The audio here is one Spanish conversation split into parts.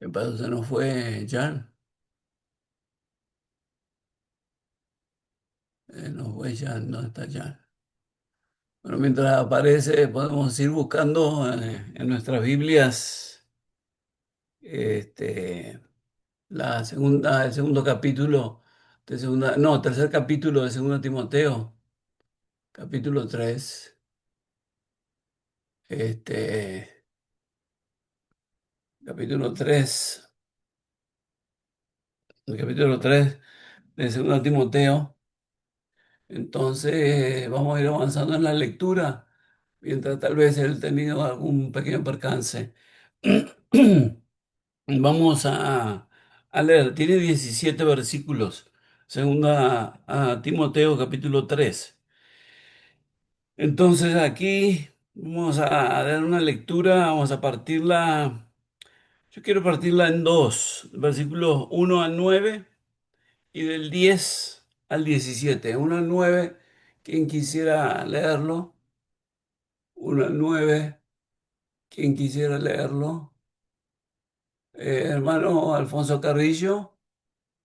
¿Qué pasó? Se nos fue Jan. Nos fue Jan, no está Jan. Bueno, mientras aparece, podemos ir buscando en nuestras Biblias este, el segundo capítulo de segunda, no, tercer capítulo de Segunda Timoteo, capítulo 3, este, capítulo 3, el capítulo 3 de Segunda Timoteo. Entonces, vamos a ir avanzando en la lectura, mientras tal vez él ha tenido algún pequeño percance. Vamos a leer, tiene 17 versículos, segunda a Timoteo capítulo 3. Entonces aquí vamos a dar una lectura, vamos a partirla, yo quiero partirla en dos, versículos 1 al 9 y del 10 al 17. 1 al 9, quien quisiera leerlo. 1 al 9, quien quisiera leerlo. Hermano Alfonso Carrillo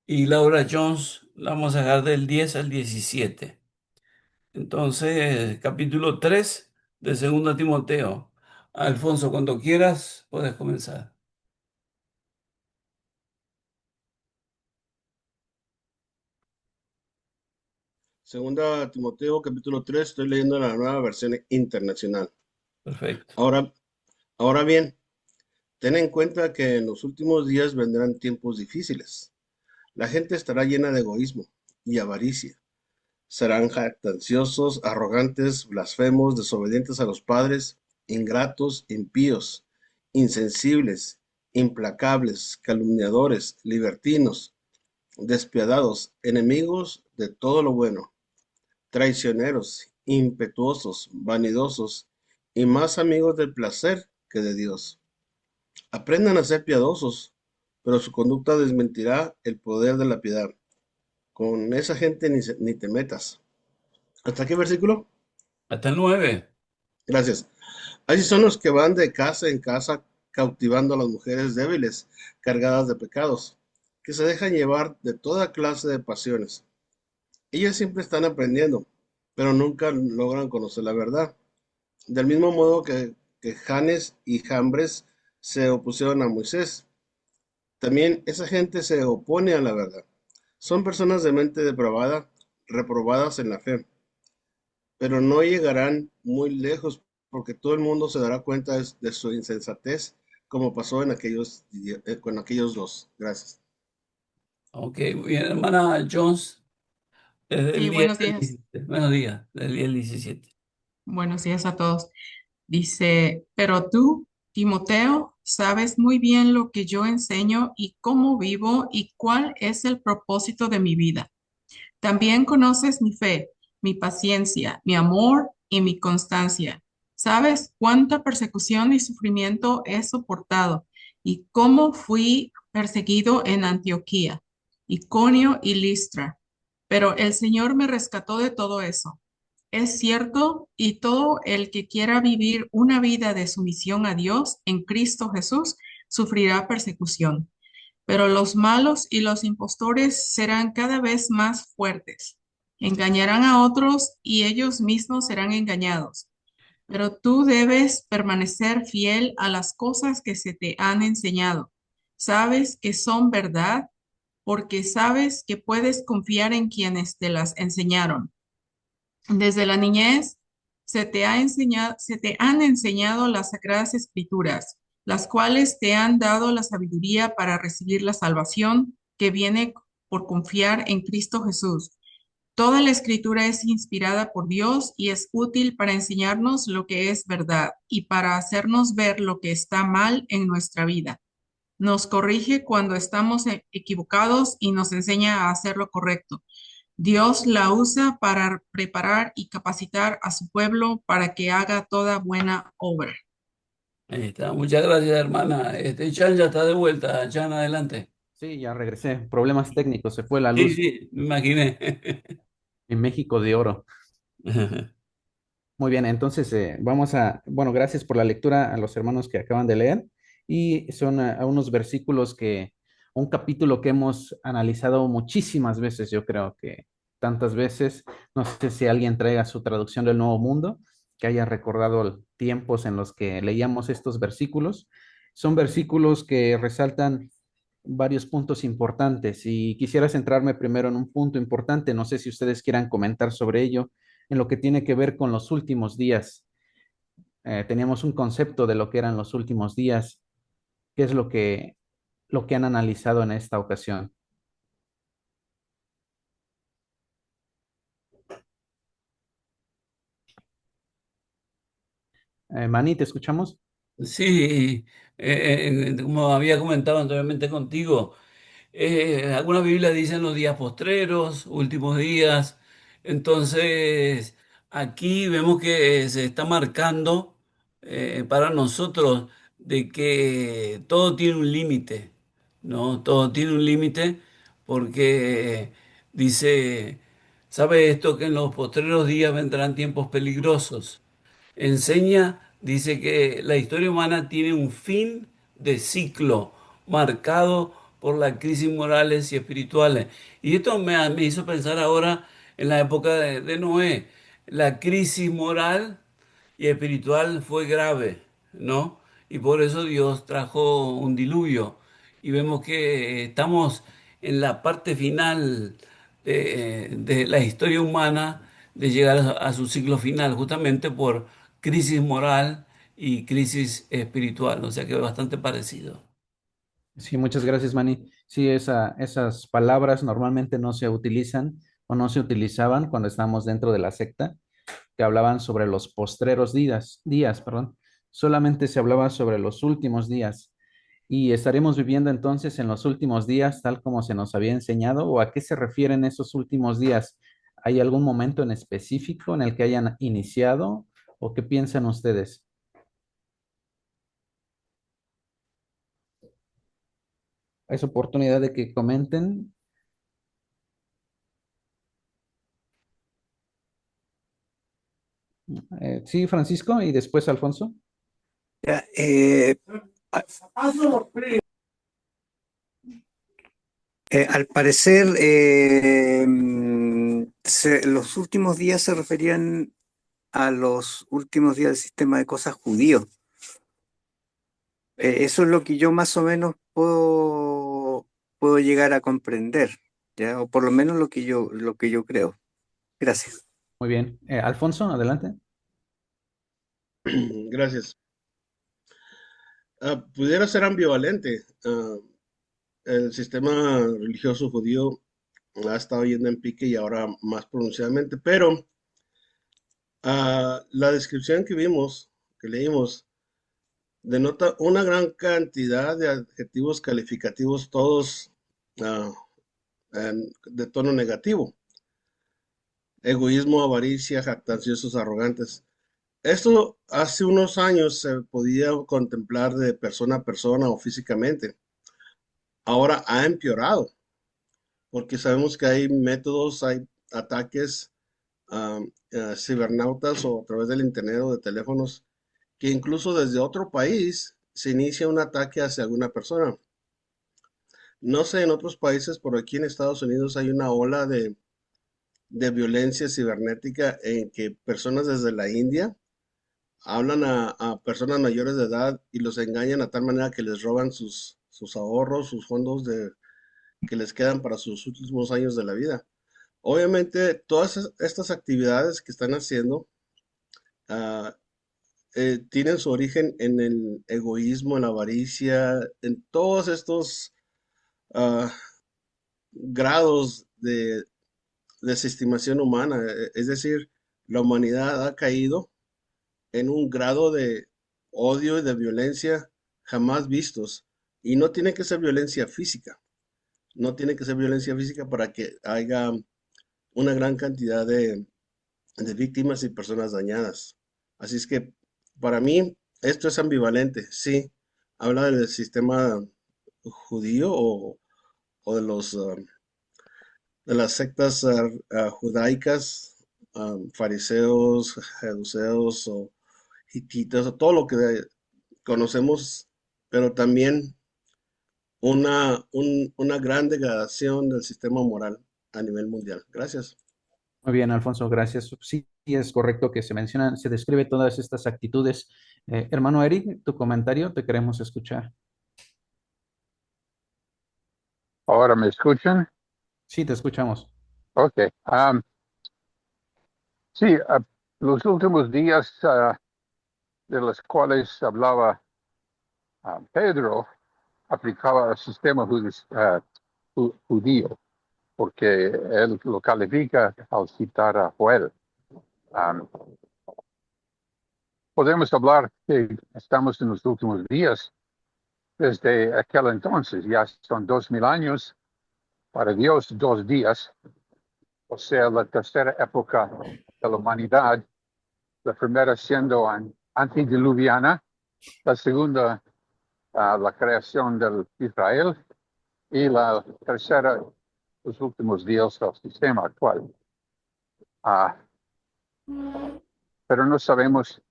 y Laura Jones, la vamos a dejar del 10 al 17. Entonces, capítulo 3 de Segunda Timoteo. Alfonso, cuando quieras, puedes comenzar. Segunda Timoteo capítulo 3, estoy leyendo la nueva versión internacional. Perfecto. Ahora, ahora bien, ten en cuenta que en los últimos días vendrán tiempos difíciles. La gente estará llena de egoísmo y avaricia. Serán jactanciosos, arrogantes, blasfemos, desobedientes a los padres, ingratos, impíos, insensibles, implacables, calumniadores, libertinos, despiadados, enemigos de todo lo bueno, traicioneros, impetuosos, vanidosos y más amigos del placer que de Dios. Aprendan a ser piadosos, pero su conducta desmentirá el poder de la piedad. Con esa gente ni te metas. ¿Hasta qué versículo? Hasta el 9. Gracias. Así son los que van de casa en casa cautivando a las mujeres débiles, cargadas de pecados, que se dejan llevar de toda clase de pasiones. Ellas siempre están aprendiendo, pero nunca logran conocer la verdad. Del mismo modo que Janes y Jambres se opusieron a Moisés, también esa gente se opone a la verdad. Son personas de mente depravada, reprobadas en la fe, pero no llegarán muy lejos porque todo el mundo se dará cuenta de su insensatez, como pasó con aquellos dos. Gracias. Ok, muy bien, hermana Jones, desde el Sí, 10 buenos al días. 17. Buenos días, del 10 al 17. Buenos días a todos. Dice, pero tú, Timoteo, sabes muy bien lo que yo enseño y cómo vivo y cuál es el propósito de mi vida. También conoces mi fe, mi paciencia, mi amor y mi constancia. Sabes cuánta persecución y sufrimiento he soportado y cómo fui perseguido en Antioquía, Iconio y Listra. Pero el Señor me rescató de todo eso. Es cierto, y todo el que quiera vivir una vida de sumisión a Dios en Cristo Jesús sufrirá persecución, pero los malos y los impostores serán cada vez más fuertes. Engañarán a otros y ellos mismos serán engañados. Pero tú debes permanecer fiel a las cosas que se te han enseñado. Sabes que son verdad porque sabes que puedes confiar en quienes te las enseñaron. Desde la niñez se te han enseñado las sagradas escrituras, las cuales te han dado la sabiduría para recibir la salvación que viene por confiar en Cristo Jesús. Toda la escritura es inspirada por Dios y es útil para enseñarnos lo que es verdad y para hacernos ver lo que está mal en nuestra vida. Nos corrige cuando estamos equivocados y nos enseña a hacer lo correcto. Dios la usa para preparar y capacitar a su pueblo para que haga toda buena obra. Ahí está, muchas gracias, hermana. Chan ya está de vuelta. Chan, adelante. Sí, ya regresé. Problemas técnicos, se fue la Sí, luz sí, me imaginé. en México de oro. Muy bien, entonces bueno, gracias por la lectura a los hermanos que acaban de leer. y son unos versículos un capítulo que hemos analizado muchísimas veces, yo creo que tantas veces, no sé si alguien traiga su traducción del Nuevo Mundo, que haya recordado tiempos en los que leíamos estos versículos. Son versículos que resaltan varios puntos importantes y quisiera centrarme primero en un punto importante. No sé si ustedes quieran comentar sobre ello, en lo que tiene que ver con los últimos días. Teníamos un concepto de lo que eran los últimos días. ¿Qué es lo que han analizado en esta ocasión? Manny, ¿te escuchamos? Sí, como había comentado anteriormente contigo, algunas Biblias dicen los días postreros, últimos días. Entonces, aquí vemos que se está marcando para nosotros de que todo tiene un límite, ¿no? Todo tiene un límite porque dice, ¿sabe esto que en los postreros días vendrán tiempos peligrosos? Enseña, dice que la historia humana tiene un fin de ciclo marcado por las crisis morales y espirituales. Y esto me hizo pensar ahora en la época de Noé. La crisis moral y espiritual fue grave, ¿no? Y por eso Dios trajo un diluvio. Y vemos que estamos en la parte final de la historia humana de llegar a su ciclo final, justamente por crisis moral y crisis espiritual, o sea que es bastante parecido. Sí, muchas gracias, Manny. Sí, esas palabras normalmente no se utilizan o no se utilizaban cuando estábamos dentro de la secta, que hablaban sobre los postreros perdón. Solamente se hablaba sobre los últimos días. ¿Y estaremos viviendo entonces en los últimos días tal como se nos había enseñado? ¿O a qué se refieren esos últimos días? ¿Hay algún momento en específico en el que hayan iniciado? ¿O qué piensan ustedes? ¿Es oportunidad de que comenten? Sí, Francisco, y después Alfonso. Ya, a- al parecer, los últimos días se referían a los últimos días del sistema de cosas judío. Eso es lo que yo más o menos puedo llegar a comprender, ¿ya? O por lo menos lo que yo creo. Gracias. Muy bien. Alfonso, adelante. Gracias. Pudiera ser ambivalente. El sistema religioso judío ha estado yendo en pique y ahora más pronunciadamente, pero la descripción que vimos, que leímos, denota una gran cantidad de adjetivos calificativos, todos ah, de tono negativo. Egoísmo, avaricia, jactanciosos, arrogantes. Esto hace unos años se podía contemplar de persona a persona o físicamente. Ahora ha empeorado, porque sabemos que hay métodos, hay ataques cibernautas o a través del internet o de teléfonos, que incluso desde otro país se inicia un ataque hacia alguna persona. No sé, en otros países, por aquí en Estados Unidos hay una ola de violencia cibernética en que personas desde la India hablan a personas mayores de edad y los engañan a tal manera que les roban sus ahorros, sus fondos que les quedan para sus últimos años de la vida. Obviamente, todas estas actividades que están haciendo ah, tienen su origen en el egoísmo, en la avaricia, en todos estos ah, grados de desestimación humana. Es decir, la humanidad ha caído en un grado de odio y de violencia jamás vistos. Y no tiene que ser violencia física. No tiene que ser violencia física para que haya una gran cantidad de víctimas y personas dañadas. Así es que para mí esto es ambivalente. Sí, habla del sistema judío o de de las sectas judaicas, fariseos, jeduseos o hititas, o todo lo que conocemos pero también una gran degradación del sistema moral a nivel mundial. Gracias. Muy bien, Alfonso, gracias. Sí, sí es correcto que se mencionan, se describe todas estas actitudes. Hermano Eric, tu comentario, te queremos escuchar. ¿Ahora me escuchan? Sí, te escuchamos. Ok. Sí, los últimos días de los cuales hablaba Pedro aplicaba el sistema judío, porque él lo califica al citar a Joel. Podemos hablar que estamos en los últimos días. Desde aquel entonces, ya son 2000 años, para Dios 2 días, o sea, la tercera época de la humanidad, la primera siendo antediluviana, la segunda la creación del Israel y la tercera los últimos días del sistema actual. Pero no sabemos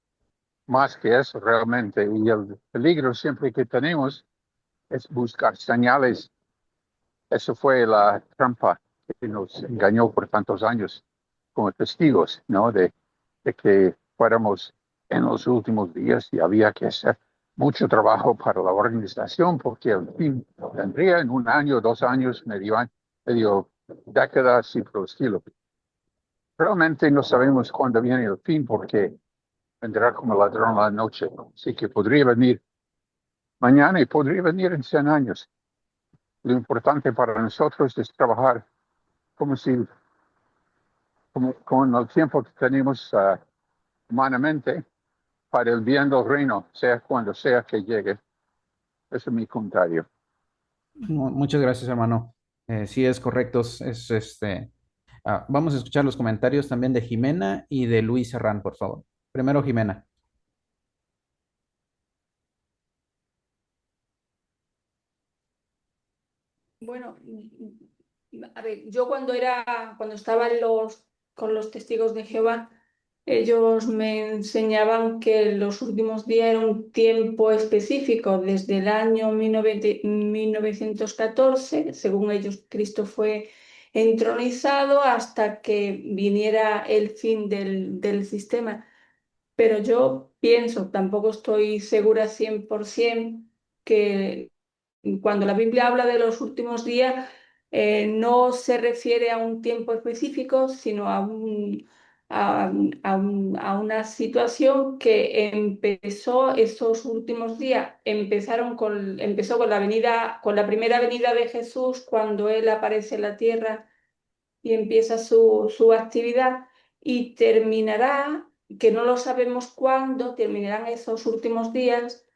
más que eso realmente, y el peligro siempre que tenemos es buscar señales. Eso fue la trampa que nos engañó por tantos años como testigos, ¿no? De que fuéramos en los últimos días y había que hacer mucho trabajo para la organización porque el fin vendría en 1 año, 2 años, medio décadas y por el estilo. Realmente no sabemos cuándo viene el fin porque vendrá como ladrón a la noche. Así que podría venir mañana y podría venir en 100 años. Lo importante para nosotros es trabajar como con el tiempo que tenemos humanamente para el bien del reino, sea cuando sea que llegue. Ese es mi comentario. Muchas gracias, hermano. Sí, es correcto. Vamos a escuchar los comentarios también de Jimena y de Luis Serrán, por favor. Primero, Jimena. Bueno, a ver, yo cuando estaba con los testigos de Jehová, ellos me enseñaban que los últimos días era un tiempo específico, desde el año 1914, según ellos, Cristo fue entronizado hasta que viniera el fin del sistema. Pero yo pienso, tampoco estoy segura 100% que cuando la Biblia habla de los últimos días, no se refiere a un tiempo específico, sino a una situación que empezó esos últimos días. Empezó con la primera venida de Jesús, cuando Él aparece en la tierra y empieza su actividad, y terminará, que no lo sabemos cuándo, terminarán esos últimos días,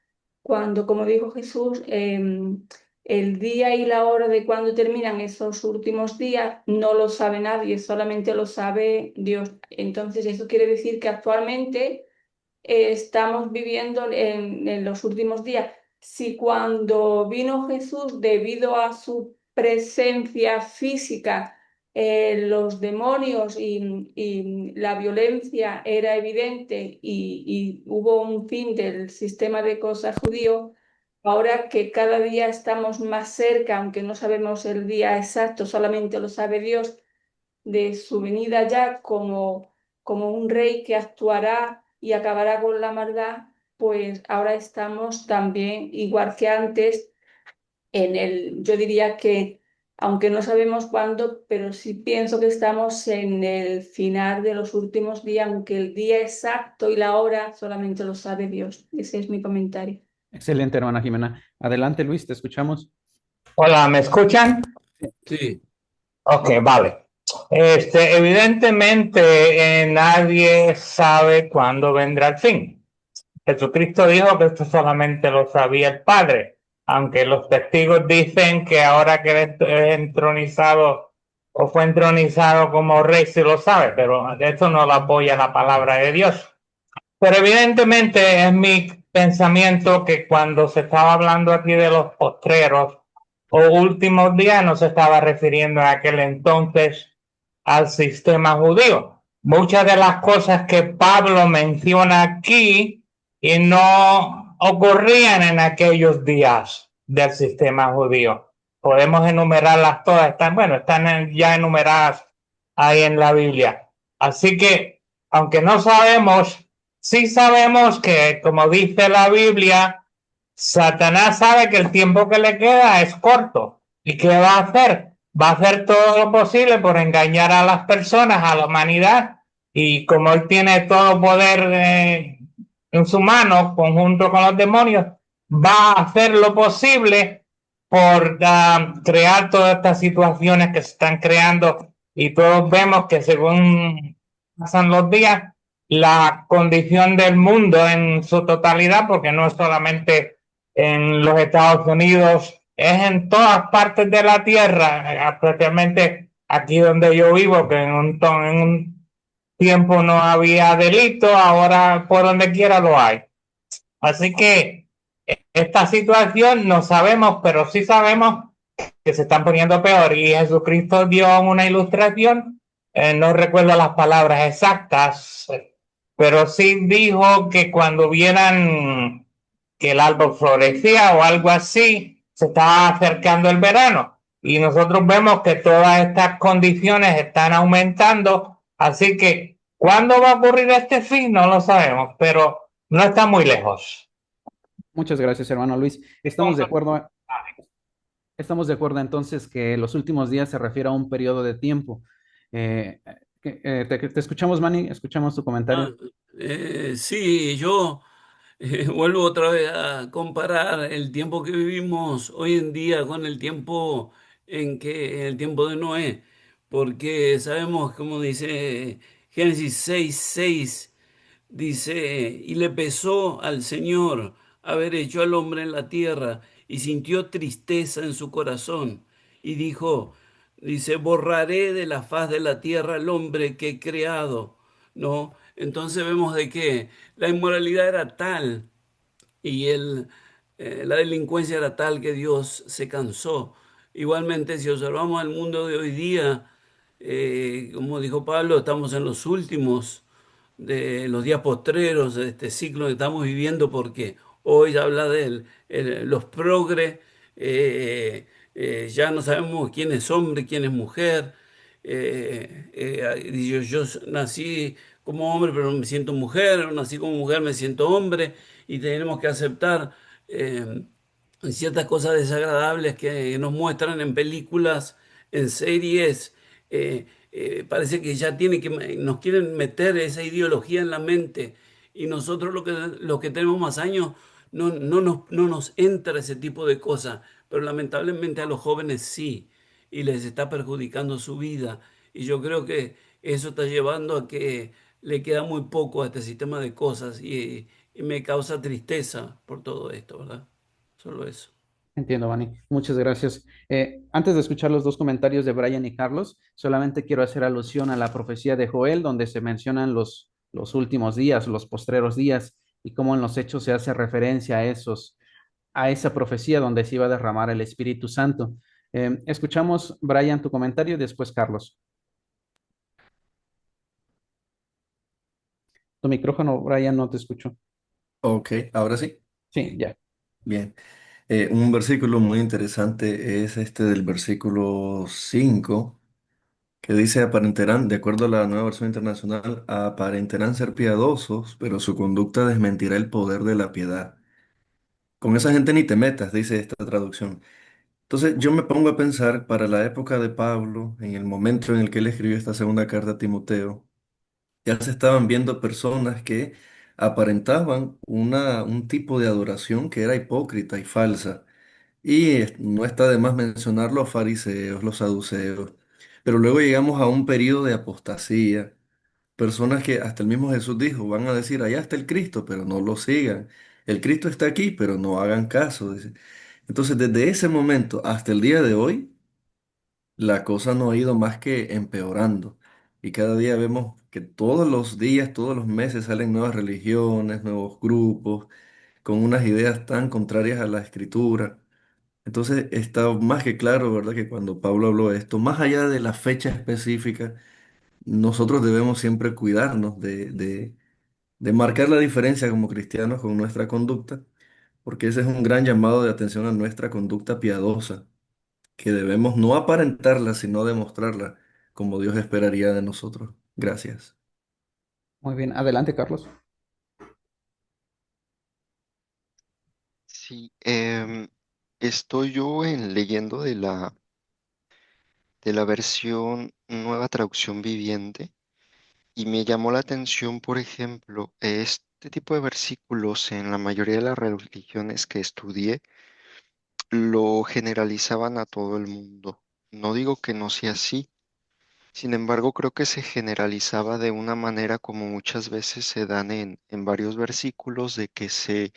cuando, como dijo Jesús, el día y la hora de cuando terminan esos últimos días no lo sabe nadie, solamente lo sabe Dios. Entonces, eso quiere decir que actualmente estamos viviendo en los últimos días. Si cuando vino Jesús, debido a su presencia física, los demonios y la violencia era evidente y hubo un fin del sistema de cosas judío, ahora que cada día estamos más cerca, aunque no sabemos el día exacto, solamente lo sabe Dios, de su venida ya como un rey que actuará y acabará con la maldad, pues ahora estamos también, igual que antes, yo diría que, aunque no sabemos cuándo, pero sí pienso que estamos en el final de los últimos días, aunque el día exacto y la hora solamente lo sabe Dios. Ese es mi comentario. Excelente, hermana Jimena. Adelante, Luis, te escuchamos. Hola, ¿me escuchan? Sí. Ok, vale. Evidentemente, nadie sabe cuándo vendrá el fin. Jesucristo dijo que esto solamente lo sabía el Padre, aunque los testigos dicen que ahora que es entronizado o fue entronizado como rey, sí lo sabe, pero esto no lo apoya la palabra de Dios. Pero evidentemente es mi pensamiento que cuando se estaba hablando aquí de los postreros o últimos días, no se estaba refiriendo en aquel entonces al sistema judío. Muchas de las cosas que Pablo menciona aquí y no ocurrían en aquellos días del sistema judío. Podemos enumerarlas todas, están ya enumeradas ahí en la Biblia. Así que, aunque no sabemos, sí sabemos que, como dice la Biblia, Satanás sabe que el tiempo que le queda es corto. ¿Y qué va a hacer? Va a hacer todo lo posible por engañar a las personas, a la humanidad, y como él tiene todo poder en su mano, conjunto con los demonios, va a hacer lo posible por crear todas estas situaciones que se están creando y todos vemos que según pasan los días, la condición del mundo en su totalidad, porque no es solamente en los Estados Unidos, es en todas partes de la tierra, especialmente aquí donde yo vivo, que en un tiempo no había delito, ahora por donde quiera lo hay. Así que esta situación no sabemos, pero sí sabemos que se están poniendo peor. Y Jesucristo dio una ilustración, no recuerdo las palabras exactas, pero sí dijo que cuando vieran que el árbol florecía o algo así, se estaba acercando el verano. Y nosotros vemos que todas estas condiciones están aumentando, así que ¿cuándo va a ocurrir este fin? No lo sabemos, pero no está muy lejos. Muchas gracias, hermano Luis. Estamos de acuerdo entonces que los últimos días se refiere a un periodo de tiempo. Eh, te escuchamos, Manny, escuchamos tu Ah, comentario. sí, yo vuelvo otra vez a comparar el tiempo que vivimos hoy en día con el tiempo en el tiempo de Noé, porque sabemos, como dice Génesis 6:6. Dice, y le pesó al Señor haber hecho al hombre en la tierra, y sintió tristeza en su corazón, y dijo, dice, borraré de la faz de la tierra al hombre que he creado, ¿no? Entonces vemos de que la inmoralidad era tal y la delincuencia era tal que Dios se cansó. Igualmente, si observamos el mundo de hoy día, como dijo Pablo, estamos en los últimos de los días postreros de este ciclo que estamos viviendo, porque hoy habla de los progres, ya no sabemos quién es hombre, quién es mujer. Yo nací como hombre, pero me siento mujer, nací como mujer, me siento hombre, y tenemos que aceptar ciertas cosas desagradables que nos muestran en películas, en series. Parece que ya nos quieren meter esa ideología en la mente, y nosotros los que tenemos más años no nos entra ese tipo de cosas, pero lamentablemente a los jóvenes sí, y les está perjudicando su vida. Y yo creo que eso está llevando a que le queda muy poco a este sistema de cosas, y me causa tristeza por todo esto, ¿verdad? Solo eso. Entiendo, Manny. Muchas gracias. Antes de escuchar los dos comentarios de Brian y Carlos, solamente quiero hacer alusión a la profecía de Joel, donde se mencionan los últimos días, los postreros días, y cómo en los hechos se hace referencia a esa profecía donde se iba a derramar el Espíritu Santo. Escuchamos, Brian, tu comentario y después Carlos. Tu micrófono, Brian, no te escucho. Ok, ahora sí. Sí, ya. Bien. Un versículo muy interesante es este del versículo 5 que dice, aparentarán, de acuerdo a la nueva versión internacional, aparentarán ser piadosos, pero su conducta desmentirá el poder de la piedad. Con esa gente ni te metas, dice esta traducción. Entonces yo me pongo a pensar para la época de Pablo, en el momento en el que él escribió esta segunda carta a Timoteo, ya se estaban viendo personas que aparentaban un tipo de adoración que era hipócrita y falsa. Y no está de más mencionar los fariseos, los saduceos. Pero luego llegamos a un periodo de apostasía. Personas que hasta el mismo Jesús dijo, van a decir, allá está el Cristo, pero no lo sigan. El Cristo está aquí, pero no hagan caso, dice. Entonces, desde ese momento hasta el día de hoy, la cosa no ha ido más que empeorando. Y cada día vemos que todos los días, todos los meses salen nuevas religiones, nuevos grupos, con unas ideas tan contrarias a la Escritura. Entonces está más que claro, ¿verdad? Que cuando Pablo habló de esto, más allá de la fecha específica, nosotros debemos siempre cuidarnos de marcar la diferencia como cristianos con nuestra conducta, porque ese es un gran llamado de atención a nuestra conducta piadosa, que debemos no aparentarla, sino demostrarla, como Dios esperaría de nosotros. Gracias. Muy bien, adelante, Carlos. Sí, estoy yo leyendo de la versión Nueva Traducción Viviente y me llamó la atención, por ejemplo, este tipo de versículos en la mayoría de las religiones que estudié lo generalizaban a todo el mundo. No digo que no sea así, sin embargo, creo que se generalizaba de una manera como muchas veces se dan en varios versículos, de que se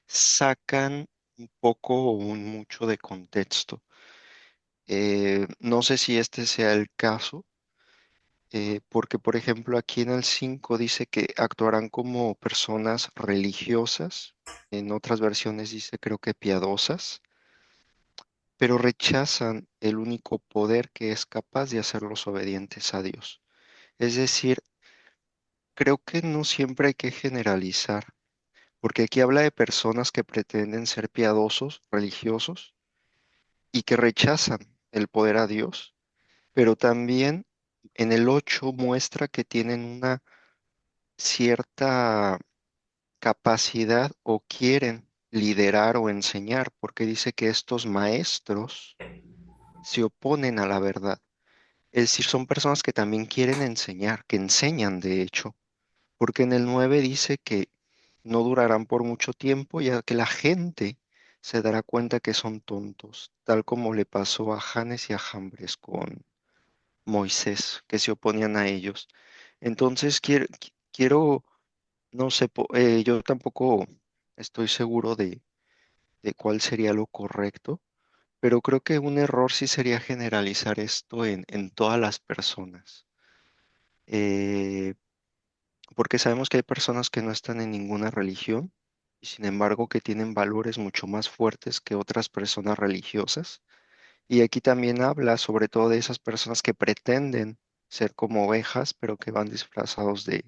sacan un poco o un mucho de contexto. No sé si este sea el caso, porque por ejemplo aquí en el 5 dice que actuarán como personas religiosas, en otras versiones dice creo que piadosas, pero rechazan el único poder que es capaz de hacerlos obedientes a Dios. Es decir, creo que no siempre hay que generalizar, porque aquí habla de personas que pretenden ser piadosos, religiosos, y que rechazan el poder a Dios, pero también en el 8 muestra que tienen una cierta capacidad o quieren liderar o enseñar, porque dice que estos maestros se oponen a la verdad. Es decir, son personas que también quieren enseñar, que enseñan de hecho, porque en el 9 dice que no durarán por mucho tiempo, ya que la gente se dará cuenta que son tontos, tal como le pasó a Janes y a Jambres con Moisés, que se oponían a ellos. Entonces quiero, no sé, yo tampoco estoy seguro de cuál sería lo correcto, pero creo que un error sí sería generalizar esto en todas las personas. Eh, Porque sabemos que hay personas que no están en ninguna religión y sin embargo que tienen valores mucho más fuertes que otras personas religiosas. Y aquí también habla sobre todo de esas personas que pretenden ser como ovejas, pero que van disfrazados de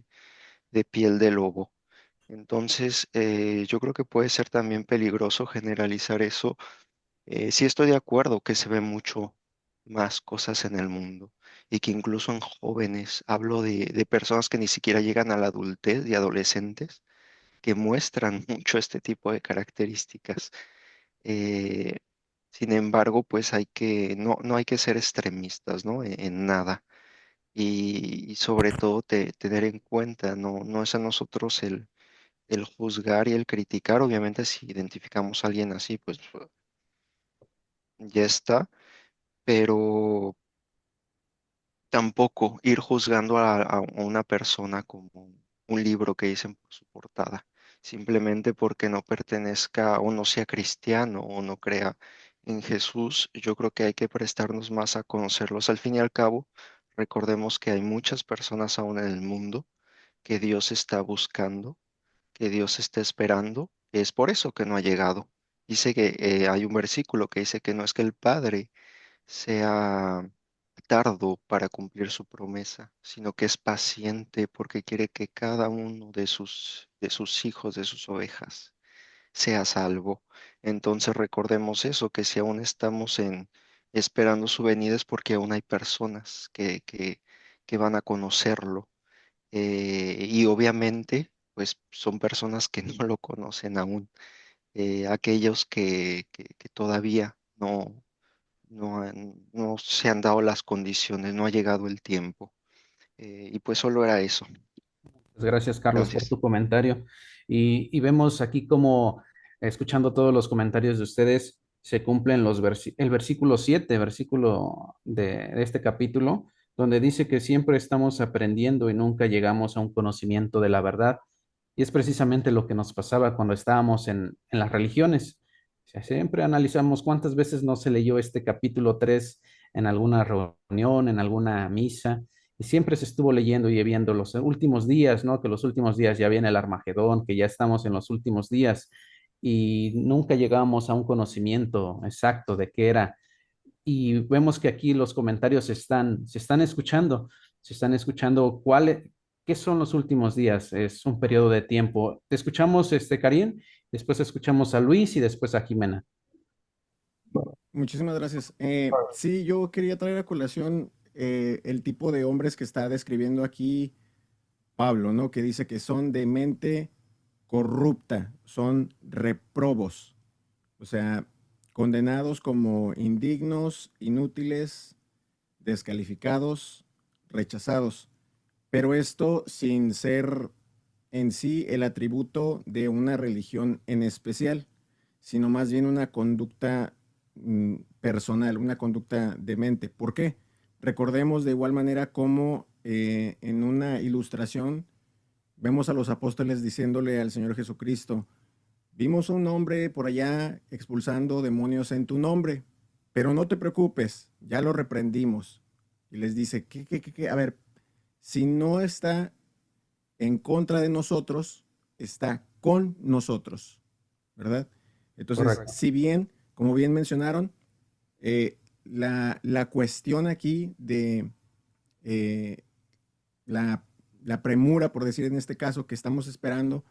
piel de lobo. Entonces, yo creo que puede ser también peligroso generalizar eso. Sí estoy de acuerdo que se ve mucho más cosas en el mundo y que incluso en jóvenes, hablo de personas que ni siquiera llegan a la adultez y adolescentes, que muestran mucho este tipo de características. Eh, Sin embargo, pues no hay que ser extremistas, ¿no? En nada. Y sobre todo tener en cuenta, no es a nosotros el juzgar y el criticar. Obviamente, si identificamos a alguien así, pues ya está, pero tampoco ir juzgando a una persona como un libro que dicen por su portada, simplemente porque no pertenezca o no sea cristiano o no crea en Jesús. Yo creo que hay que prestarnos más a conocerlos. Al fin y al cabo, recordemos que hay muchas personas aún en el mundo que Dios está buscando, que Dios está esperando. Es por eso que no ha llegado. Dice que hay un versículo que dice que no es que el Padre sea tardo para cumplir su promesa, sino que es paciente porque quiere que cada uno de sus hijos, de sus ovejas, sea salvo. Entonces recordemos eso, que si aún estamos esperando su venida es porque aún hay personas que van a conocerlo. Y obviamente, pues son personas que no lo conocen aún. Aquellos que todavía no se han dado las condiciones, no ha llegado el tiempo. Y pues solo era eso. Pues gracias, Carlos, por Gracias. tu comentario. Y vemos aquí como, escuchando todos los comentarios de ustedes, se cumplen el versículo 7, versículo de este capítulo, donde dice que siempre estamos aprendiendo y nunca llegamos a un conocimiento de la verdad. Y es precisamente lo que nos pasaba cuando estábamos en las religiones. O sea, siempre analizamos cuántas veces no se leyó este capítulo 3 en alguna reunión, en alguna misa, y siempre se estuvo leyendo y viendo los últimos días, ¿no? Que los últimos días ya viene el Armagedón, que ya estamos en los últimos días y nunca llegamos a un conocimiento exacto de qué era. Y vemos que aquí los comentarios se están escuchando cuál, ¿Qué son los últimos días? Es un periodo de tiempo. Te escuchamos, Karim, después escuchamos a Luis y después a Jimena. Muchísimas gracias. Sí, yo quería traer a colación el tipo de hombres que está describiendo aquí Pablo, ¿no? Que dice que son de mente corrupta, son reprobos, o sea, condenados como indignos, inútiles, descalificados, rechazados. Pero esto sin ser en sí el atributo de una religión en especial, sino más bien una conducta personal, una conducta de mente. ¿Por qué? Recordemos de igual manera cómo en una ilustración vemos a los apóstoles diciéndole al Señor Jesucristo, vimos a un hombre por allá expulsando demonios en tu nombre, pero no te preocupes, ya lo reprendimos. Y les dice, ¿qué? A ver, si no está en contra de nosotros, está con nosotros, ¿verdad? Entonces, Correcto. si bien, como bien mencionaron, la cuestión aquí de la premura, por decir en este caso, que estamos esperando,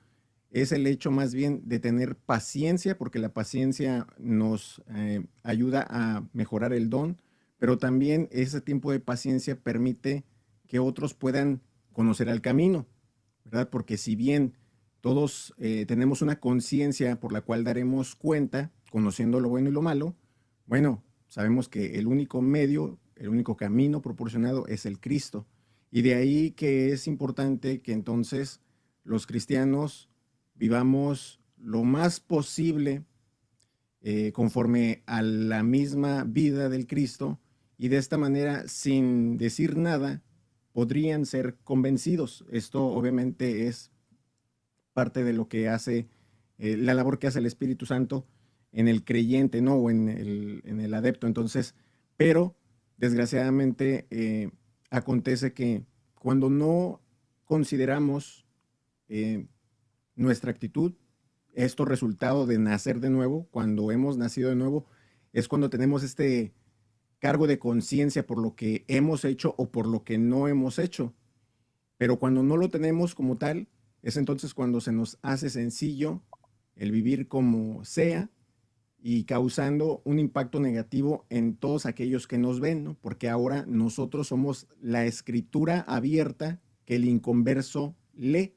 es el hecho más bien de tener paciencia, porque la paciencia nos ayuda a mejorar el don, pero también ese tiempo de paciencia permite que otros puedan conocer el camino, ¿verdad? Porque si bien todos tenemos una conciencia por la cual daremos cuenta, conociendo lo bueno y lo malo, bueno, sabemos que el único medio, el único camino proporcionado es el Cristo. Y de ahí que es importante que entonces los cristianos vivamos lo más posible conforme a la misma vida del Cristo y de esta manera, sin decir nada, podrían ser convencidos. Esto obviamente es parte de lo que hace, la labor que hace el Espíritu Santo en el creyente, ¿no? O en el adepto. Entonces, pero desgraciadamente acontece que cuando no consideramos nuestra actitud, esto resultado de nacer de nuevo, cuando hemos nacido de nuevo, es cuando tenemos este cargo de conciencia por lo que hemos hecho o por lo que no hemos hecho. Pero cuando no lo tenemos como tal, es entonces cuando se nos hace sencillo el vivir como sea y causando un impacto negativo en todos aquellos que nos ven, ¿no? Porque ahora nosotros somos la escritura abierta que el inconverso lee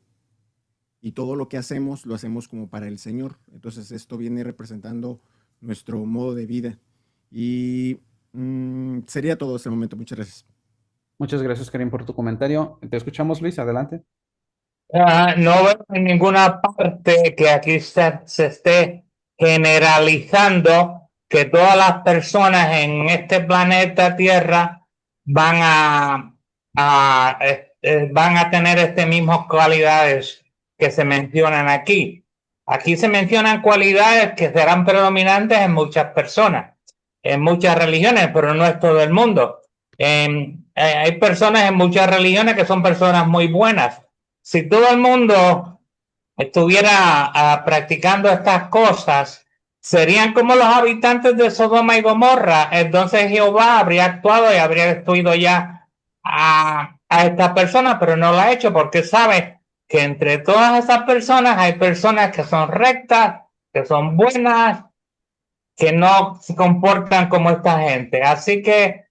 y todo lo que hacemos lo hacemos como para el Señor. Entonces esto viene representando nuestro modo de vida. Y sería todo este momento. Muchas gracias. Muchas gracias, Karim, por tu comentario. Te escuchamos, Luis, adelante. No veo en ninguna parte que aquí se esté generalizando que todas las personas en este planeta Tierra van a tener estas mismas cualidades que se mencionan aquí. Aquí se mencionan cualidades que serán predominantes en muchas personas, en muchas religiones, pero no es todo el mundo. Hay personas en muchas religiones que son personas muy buenas. Si todo el mundo estuviera practicando estas cosas, serían como los habitantes de Sodoma y Gomorra. Entonces Jehová habría actuado y habría destruido ya a estas personas, pero no lo ha hecho porque sabe que entre todas esas personas hay personas que son rectas, que son buenas, que no se comportan como esta gente. Así que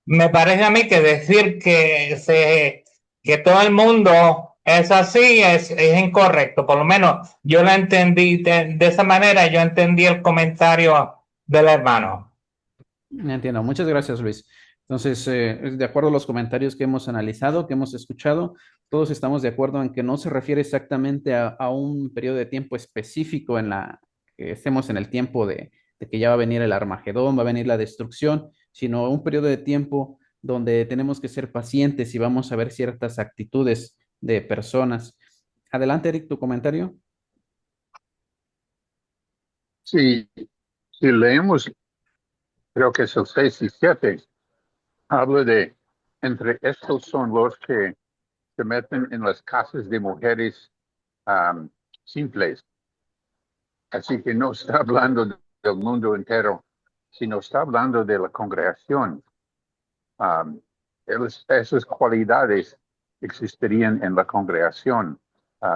me parece a mí que decir que todo el mundo es así es incorrecto. Por lo menos yo lo entendí de esa manera, yo entendí el comentario del hermano. Entiendo. Muchas gracias, Luis. Entonces, de acuerdo a los comentarios que hemos analizado, que hemos escuchado, todos estamos de acuerdo en que no se refiere exactamente a un periodo de tiempo específico en la que estemos en el tiempo de que ya va a venir el Armagedón, va a venir la destrucción, sino un periodo de tiempo donde tenemos que ser pacientes y vamos a ver ciertas actitudes de personas. Adelante, Eric, tu comentario. Sí, si leemos, creo que es el 6 y 7, habla de, entre estos son los que se meten en las casas de mujeres simples. Así que no está hablando del mundo entero, sino está hablando de la congregación. Esas cualidades existirían en la congregación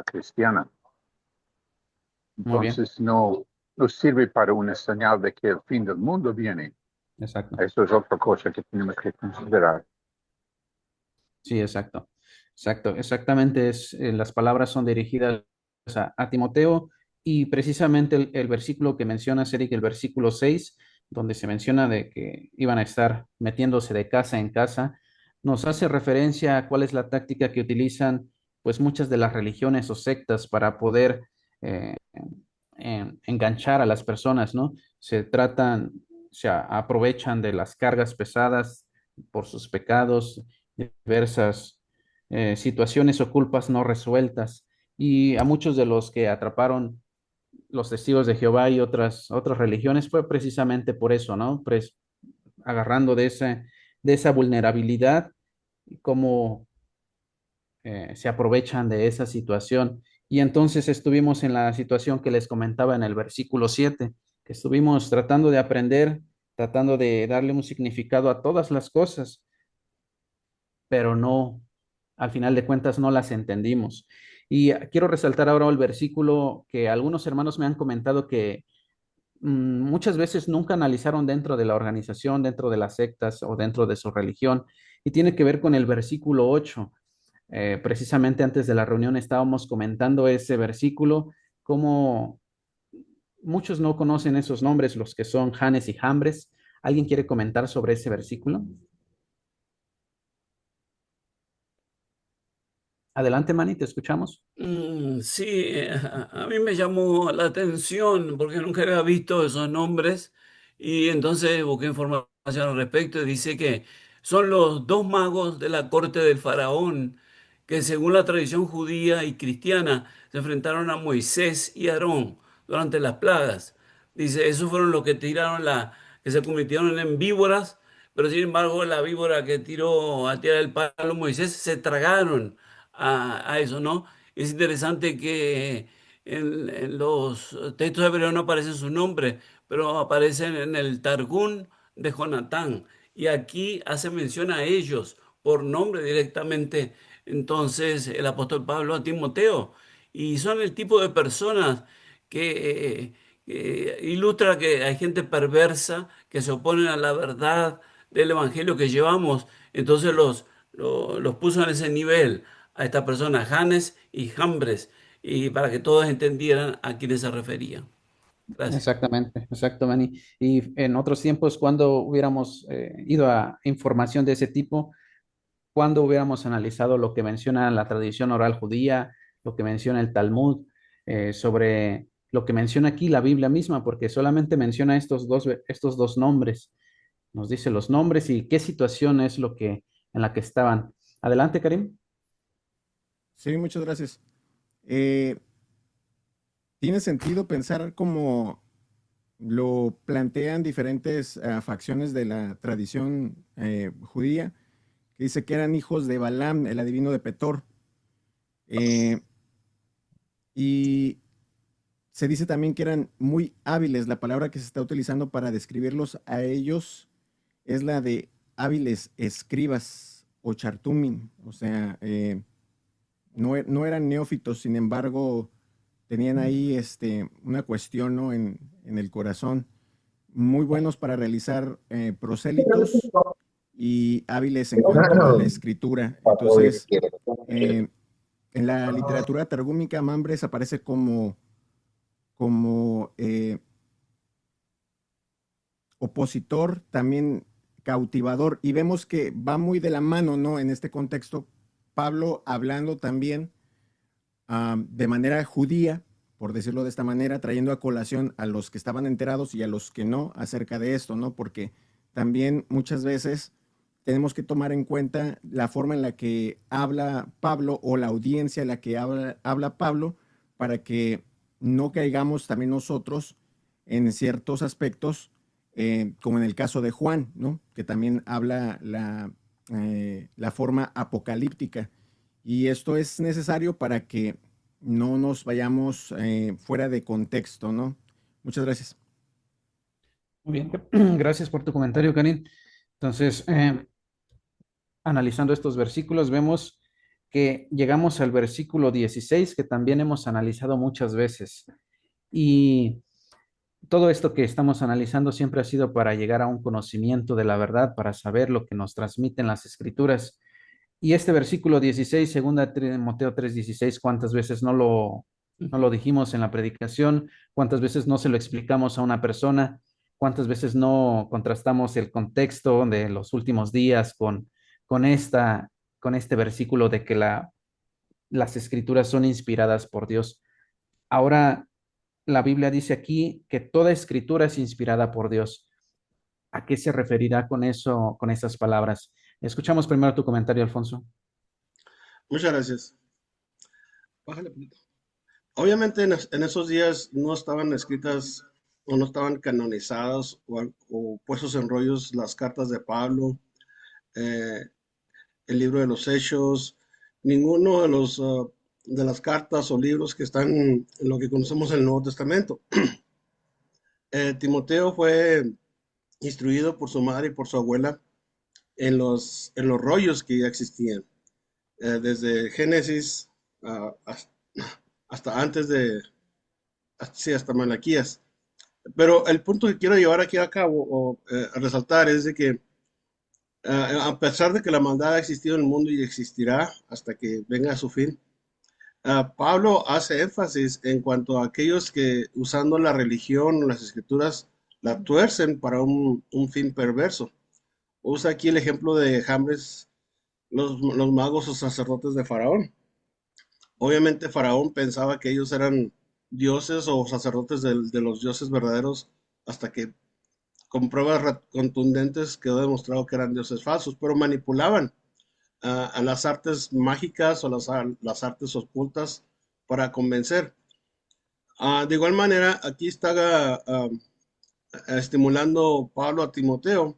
cristiana. Muy bien, Entonces no sirve para una señal de que el fin del mundo viene. exacto. Eso es otra cosa que tenemos que considerar. Sí, exacto. Exacto. Exactamente las palabras son dirigidas a Timoteo y precisamente el versículo que mencionas, Eric, el versículo 6, donde se menciona de que iban a estar metiéndose de casa en casa, nos hace referencia a cuál es la táctica que utilizan pues muchas de las religiones o sectas para poder eh, enganchar a las personas, ¿no? Aprovechan de las cargas pesadas por sus pecados, diversas situaciones o culpas no resueltas. Y a muchos de los que atraparon los testigos de Jehová y otras religiones fue precisamente por eso, ¿no? Agarrando de esa vulnerabilidad, como se aprovechan de esa situación. Y entonces estuvimos en la situación que les comentaba en el versículo 7, que estuvimos tratando de aprender, tratando de darle un significado a todas las cosas, pero no, al final de cuentas no las entendimos. Y quiero resaltar ahora el versículo que algunos hermanos me han comentado que muchas veces nunca analizaron dentro de la organización, dentro de las sectas o dentro de su religión, y tiene que ver con el versículo 8. Precisamente antes de la reunión estábamos comentando ese versículo, como muchos no conocen esos nombres, los que son Janes y Jambres. ¿Alguien quiere comentar sobre ese versículo? Adelante, Manny, te escuchamos. Sí, a mí me llamó la atención porque nunca había visto esos nombres y entonces busqué información al respecto y dice que son los dos magos de la corte del faraón que según la tradición judía y cristiana se enfrentaron a Moisés y Aarón durante las plagas. Dice, esos fueron los que tiraron que se convirtieron en víboras, pero sin embargo la víbora que tiró a tirar el palo Moisés se tragaron a eso, ¿no? Es interesante que en los textos hebreos no aparecen sus nombres, pero aparecen en el Targum de Jonatán. Y aquí hace mención a ellos por nombre directamente. Entonces, el apóstol Pablo a Timoteo. Y son el tipo de personas que ilustra que hay gente perversa que se oponen a la verdad del evangelio que llevamos. Entonces los puso en ese nivel a estas personas, Janes y Jambres, y para que todos entendieran a quiénes se refería. Gracias. Exactamente, exacto, Manny. Y en otros tiempos, cuando hubiéramos ido a información de ese tipo, cuando hubiéramos analizado lo que menciona la tradición oral judía, lo que menciona el Talmud, sobre lo que menciona aquí la Biblia misma, porque solamente menciona estos dos nombres, nos dice los nombres y qué situación es en la que estaban. Adelante, Karim. Sí, muchas gracias. Eh, Tiene sentido pensar como lo plantean diferentes facciones de la tradición judía, que dice que eran hijos de Balaam, el adivino de Petor. Eh, y se dice también que eran muy hábiles. La palabra que se está utilizando para describirlos a ellos es la de hábiles escribas o chartumin. O sea, no eran neófitos, sin embargo, tenían ahí una cuestión, ¿no? en el corazón. Muy buenos para realizar prosélitos y hábiles en cuanto a la escritura. Entonces, eh, en la literatura targúmica, Mambres aparece como opositor, también cautivador, y vemos que va muy de la mano, ¿no? En este contexto, Pablo hablando también de manera judía, por decirlo de esta manera, trayendo a colación a los que estaban enterados y a los que no acerca de esto, ¿no? Porque también muchas veces tenemos que tomar en cuenta la forma en la que habla Pablo o la audiencia en la que habla Pablo para que no caigamos también nosotros en ciertos aspectos, como en el caso de Juan, ¿no? Que también habla la forma apocalíptica. Y esto es necesario para que no nos vayamos fuera de contexto, ¿no? Muchas gracias. Muy bien, gracias por tu comentario, Karim. Entonces, analizando estos versículos, vemos que llegamos al versículo 16, que también hemos analizado muchas veces. Y todo esto que estamos analizando siempre ha sido para llegar a un conocimiento de la verdad, para saber lo que nos transmiten las escrituras. Y este versículo 16, segunda Timoteo 3:16, ¿cuántas veces no lo dijimos en la predicación? ¿Cuántas veces no se lo explicamos a una persona? ¿Cuántas veces no contrastamos el contexto de los últimos días con esta, con este versículo de que las escrituras son inspiradas por Dios? Ahora, la Biblia dice aquí que toda escritura es inspirada por Dios. ¿A qué se referirá con eso, con esas palabras? Escuchamos primero tu comentario, Alfonso. Muchas gracias. Bájale, poquito. Obviamente en esos días no estaban escritas o no estaban canonizadas o puestos en rollos las cartas de Pablo, eh, el libro de los Hechos, ninguno de los de las cartas o libros que están en lo que conocemos en el Nuevo Testamento. Timoteo fue instruido por su madre y por su abuela en los rollos que ya existían, desde Génesis hasta, hasta antes de, sí, hasta Malaquías. Pero el punto que quiero llevar aquí a cabo o a resaltar es de que a pesar de que la maldad ha existido en el mundo y existirá hasta que venga a su fin, Pablo hace énfasis en cuanto a aquellos que usando la religión o las escrituras la tuercen para un fin perverso. Usa aquí el ejemplo de Jambres, los magos o sacerdotes de Faraón. Obviamente Faraón pensaba que ellos eran dioses o sacerdotes de los dioses verdaderos hasta que con pruebas contundentes quedó demostrado que eran dioses falsos, pero manipulaban a las artes mágicas o las artes ocultas para convencer. De igual manera, aquí está estimulando Pablo a Timoteo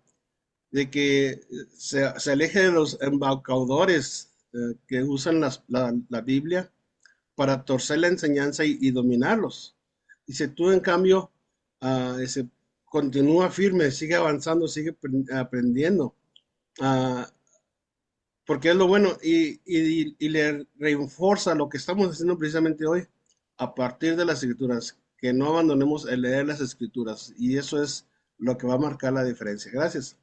de que se aleje de los embaucadores que usan la Biblia para torcer la enseñanza y dominarlos. Dice, tú en cambio, dice, continúa firme, sigue avanzando, sigue aprendiendo, ah, porque es lo bueno y le reinforza lo que estamos haciendo precisamente hoy a partir de las escrituras, que no abandonemos el leer las escrituras y eso es lo que va a marcar la diferencia. Gracias.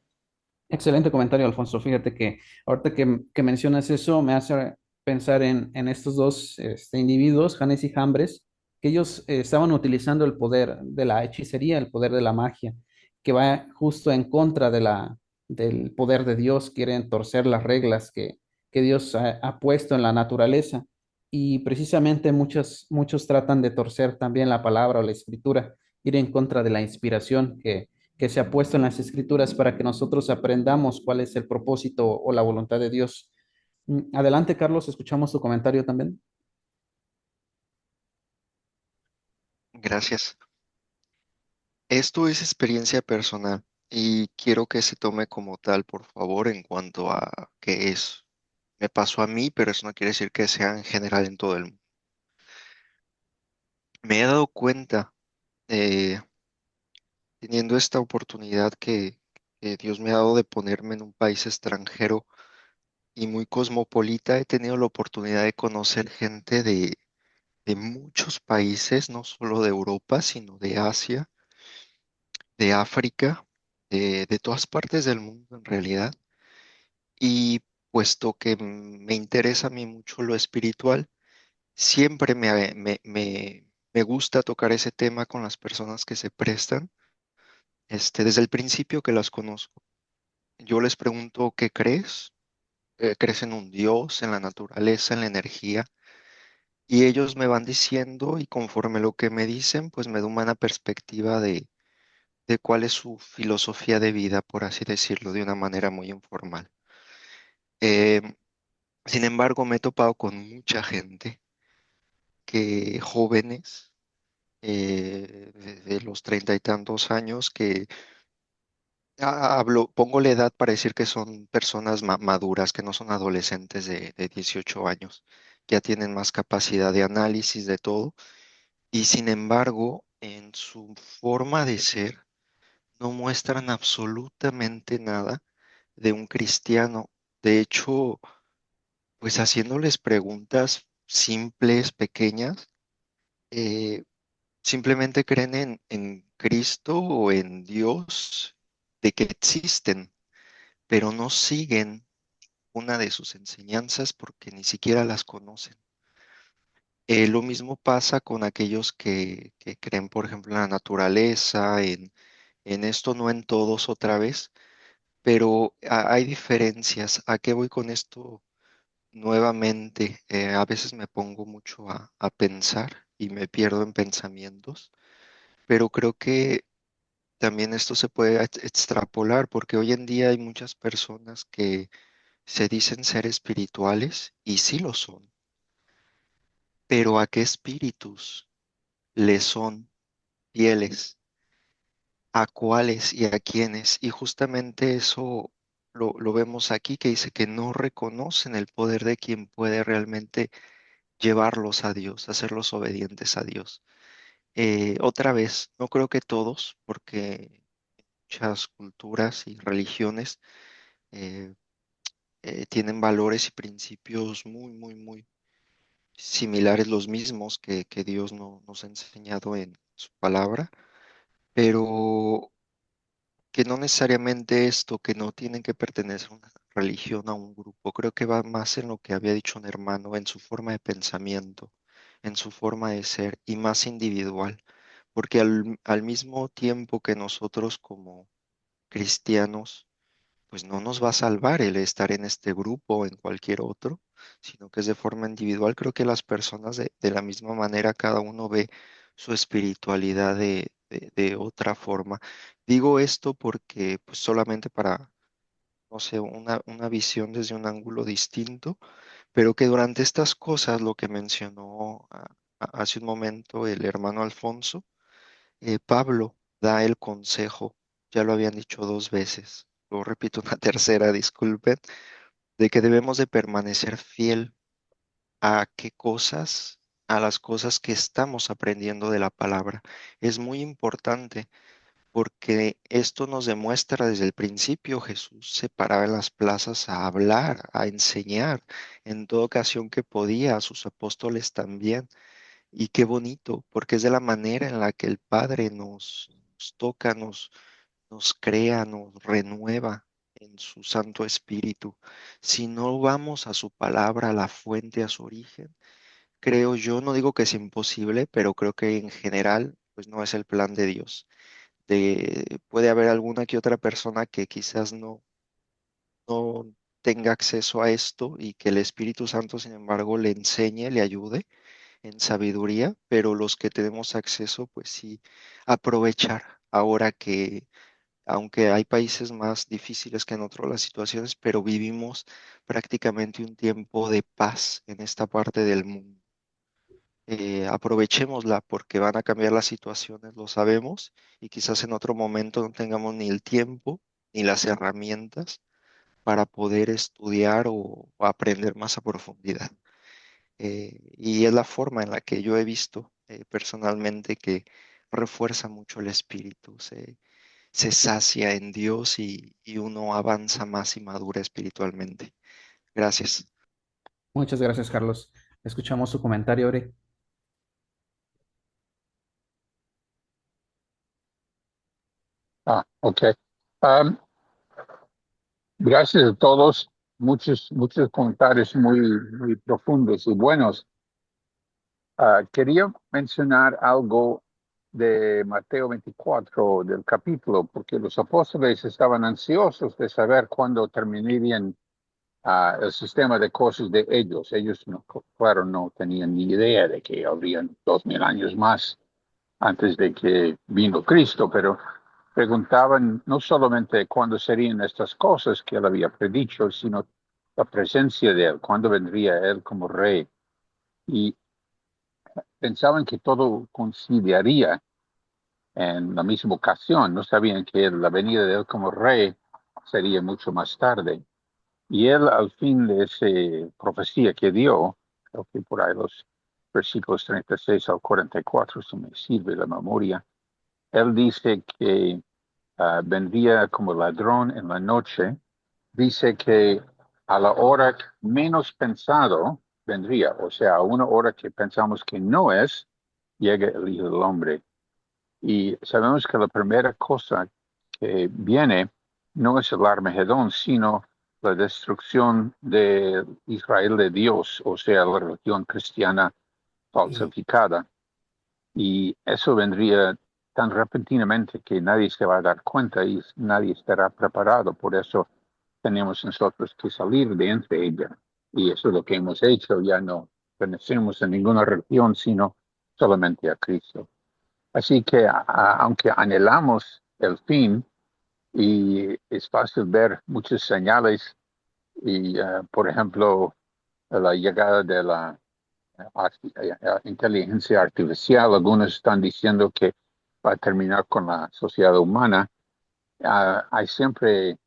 Excelente comentario, Alfonso. Fíjate que ahorita que mencionas eso me hace pensar en estos dos individuos, Janes y Jambres, que ellos estaban utilizando el poder de la hechicería, el poder de la magia, que va justo en contra del poder de Dios, quieren torcer las reglas que Dios ha puesto en la naturaleza. Y precisamente muchos tratan de torcer también la palabra o la escritura, ir en contra de la inspiración que se ha puesto en las escrituras para que nosotros aprendamos cuál es el propósito o la voluntad de Dios. Adelante, Carlos, escuchamos tu comentario también. Gracias. Esto es experiencia personal y quiero que se tome como tal, por favor, en cuanto a qué es. Me pasó a mí, pero eso no quiere decir que sea en general en todo el mundo. Me he dado cuenta, eh, teniendo esta oportunidad que Dios me ha dado de ponerme en un país extranjero y muy cosmopolita, he tenido la oportunidad de conocer gente de muchos países, no solo de Europa, sino de Asia, de África, de todas partes del mundo en realidad. Y puesto que me interesa a mí mucho lo espiritual, siempre me gusta tocar ese tema con las personas que se prestan, desde el principio que las conozco. Yo les pregunto, ¿qué crees? ¿Crees en un Dios, en la naturaleza, en la energía? Y ellos me van diciendo y conforme lo que me dicen, pues me da una buena perspectiva de cuál es su filosofía de vida, por así decirlo, de una manera muy informal. Eh, Sin embargo, me he topado con mucha gente jóvenes de los treinta y tantos años que pongo la edad para decir que son personas maduras, que no son adolescentes de 18 años, ya tienen más capacidad de análisis de todo y sin embargo, en su forma de ser, no muestran absolutamente nada de un cristiano. De hecho, pues haciéndoles preguntas simples, pequeñas, eh, simplemente creen en Cristo o en Dios de que existen, pero no siguen una de sus enseñanzas porque ni siquiera las conocen. Lo mismo pasa con aquellos que creen, por ejemplo, en la naturaleza, en esto, no en todos otra vez, pero hay diferencias. ¿A qué voy con esto? Nuevamente, a veces me pongo mucho a pensar y me pierdo en pensamientos, pero creo que también esto se puede extrapolar porque hoy en día hay muchas personas que se dicen ser espirituales y sí lo son, pero ¿a qué espíritus le son fieles? ¿A cuáles y a quiénes? Y justamente eso lo vemos aquí, que dice que no reconocen el poder de quien puede realmente llevarlos a Dios, hacerlos obedientes a Dios. Otra vez, no creo que todos, porque muchas culturas y religiones eh, tienen valores y principios muy, muy, muy similares, los mismos que Dios nos ha enseñado en su palabra, pero que no necesariamente esto, que no tienen que pertenecer a una religión, a un grupo. Creo que va más en lo que había dicho un hermano, en su forma de pensamiento, en su forma de ser y más individual, porque al mismo tiempo que nosotros como cristianos, pues no nos va a salvar el estar en este grupo o en cualquier otro, sino que es de forma individual. Creo que las personas de la misma manera, cada uno ve su espiritualidad de otra forma. Digo esto porque pues solamente para, no sé, una visión desde un ángulo distinto, pero que durante estas cosas, lo que mencionó hace un momento el hermano Alfonso, Pablo da el consejo, ya lo habían dicho dos veces, lo repito una tercera, disculpen, de que debemos de permanecer fiel a qué cosas, a las cosas que estamos aprendiendo de la palabra. Es muy importante porque esto nos demuestra desde el principio, Jesús se paraba en las plazas a hablar, a enseñar en toda ocasión que podía, a sus apóstoles también. Y qué bonito, porque es de la manera en la que el Padre nos toca, nos crea, nos renueva en su Santo Espíritu. Si no vamos a su palabra, a la fuente, a su origen, creo yo, no digo que es imposible, pero creo que en general, pues no es el plan de Dios. Puede haber alguna que otra persona que quizás no tenga acceso a esto y que el Espíritu Santo, sin embargo, le enseñe, le ayude en sabiduría, pero los que tenemos acceso, pues sí, aprovechar ahora que, aunque hay países más difíciles que en otros las situaciones, pero vivimos prácticamente un tiempo de paz en esta parte del mundo. Aprovechémosla porque van a cambiar las situaciones, lo sabemos, y quizás en otro momento no tengamos ni el tiempo ni las herramientas para poder estudiar o aprender más a profundidad. Y es la forma en la que yo he visto personalmente que refuerza mucho el espíritu, se sacia en Dios y uno avanza más y madura espiritualmente. Gracias. Muchas gracias, Carlos. Escuchamos su comentario, Ori. Ok. Um, Gracias a todos. Muchos comentarios muy profundos y buenos. Quería mencionar algo de Mateo 24, del capítulo, porque los apóstoles estaban ansiosos de saber cuándo terminarían el sistema de cosas de ellos. Ellos, no, claro, no tenían ni idea de que habrían 2000 años más antes de que vino Cristo, pero preguntaban no solamente cuándo serían estas cosas que él había predicho, sino la presencia de él, cuándo vendría él como rey. Y pensaban que todo conciliaría en la misma ocasión, no sabían que la venida de él como rey sería mucho más tarde. Y él al fin de esa profecía que dio, creo que por ahí los versículos 36 al 44, si me sirve la memoria, él dice que vendría como ladrón en la noche. Dice que a la hora menos pensado vendría, o sea, a una hora que pensamos que no es, llega el Hijo del Hombre. Y sabemos que la primera cosa que viene no es el Armagedón, sino la destrucción de Israel de Dios, o sea, la religión cristiana falsificada. Y eso vendría tan repentinamente que nadie se va a dar cuenta y nadie estará preparado. Por eso tenemos nosotros que salir de entre ella. Y eso es lo que hemos hecho. Ya no pertenecemos a ninguna religión, sino solamente a Cristo. Así que aunque anhelamos el fin, y es fácil ver muchas señales, y por ejemplo, la llegada de la inteligencia artificial, algunos están diciendo que va a terminar con la sociedad humana. Hay siempre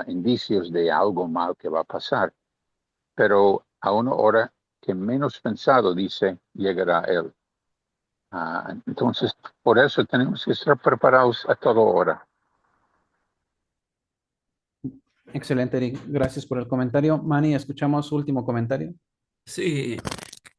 indicios de algo mal que va a pasar, pero a una hora que menos pensado, dice, llegará él. Entonces, por eso tenemos que estar preparados a toda hora. Excelente, Eric. Gracias por el comentario. Manny, escuchamos su último comentario. Sí,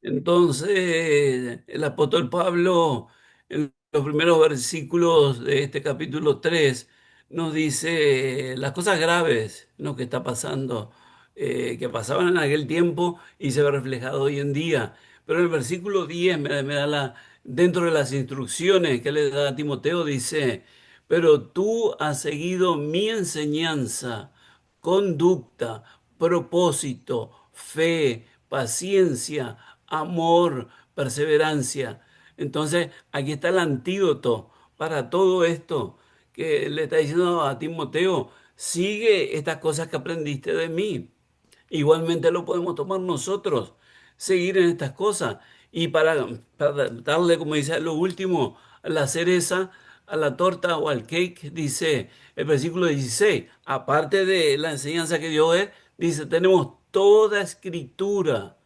entonces el apóstol Pablo en los primeros versículos de este capítulo 3 nos dice las cosas graves, ¿no? Que está pasando, que pasaban en aquel tiempo y se ve reflejado hoy en día. Pero en el versículo 10 me da dentro de las instrucciones que le da a Timoteo, dice, pero tú has seguido mi enseñanza, conducta, propósito, fe, paciencia, amor, perseverancia. Entonces, aquí está el antídoto para todo esto que le está diciendo a Timoteo. Sigue estas cosas que aprendiste de mí. Igualmente lo podemos tomar nosotros, seguir en estas cosas. Y para darle, como dice, lo último, la cereza a la torta o al cake, dice el versículo 16, aparte de la enseñanza que dio él, dice, tenemos toda escritura,